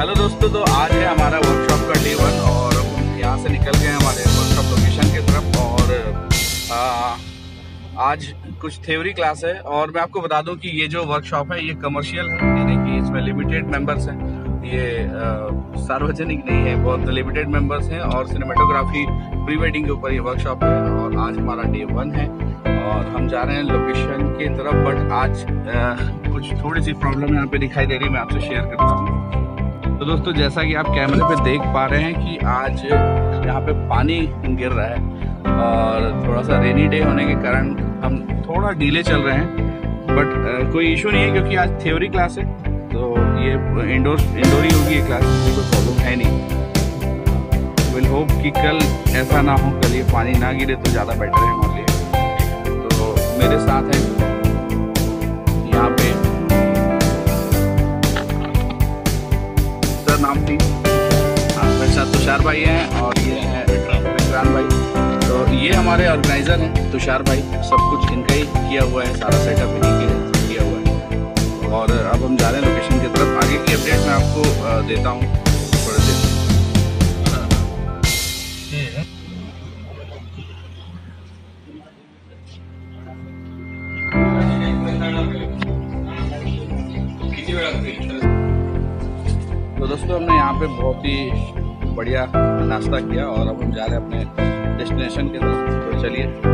Hello दोस्तों, तो आज है हमारा वर्कशॉप का डे 1 और हम यहाँ से निकल गए हमारे वर्कशॉप लोकेशन की तरफ। और आज कुछ थ्योरी क्लास है। और मैं आपको बता दूं कि ये जो वर्कशॉप है ये कमर्शियल है, यानी कि इसमें लिमिटेड मेंबर्स हैं। ये सार्वजनिक नहीं है, बहुत लिमिटेड मेंबर्स हैं। और सिनेमेटोग्राफी प्री वेडिंग के ऊपर ये वर्कशॉप है और आज हमारा डे 1 है और हम जा रहे हैं लोकेशन की तरफ। बट आज कुछ थोड़ी सी प्रॉब्लम यहाँ पे दिखाई दे रही है, मैं आपसे शेयर करता हूँ। तो दोस्तों, जैसा कि आप कैमरे पे देख पा रहे हैं कि आज यहाँ पे पानी गिर रहा है और थोड़ा सा रेनी डे होने के कारण हम थोड़ा डीले चल रहे हैं। बट कोई इशू नहीं है क्योंकि आज थ्योरी क्लास है, तो ये इंडोर ही होगी ये क्लास, कोई प्रॉब्लम है नहीं। विल होप कि कल ऐसा ना हो, कल ये पानी ना गिरे तो ज़्यादा बेटर है हमारे लिए। तो मेरे साथ है यहाँ पे नाम थी, मेरे साथ तुषार भाई हैं और ये है विक्रांत भाई। तो ये हमारे ऑर्गेनाइजर हैं तुषार भाई, सब कुछ इनका ही किया हुआ है, सारा सेटअप इन्हीं के किया हुआ है। और अब हम जा रहे हैं लोकेशन की तरफ। आगे की अपडेट मैं आपको देता हूँ थोड़े देर। तो दोस्तों, हमने यहाँ पे बहुत ही बढ़िया नाश्ता किया और अब हम जा रहे हैं अपने डेस्टिनेशन की तरफ। तो चलिए।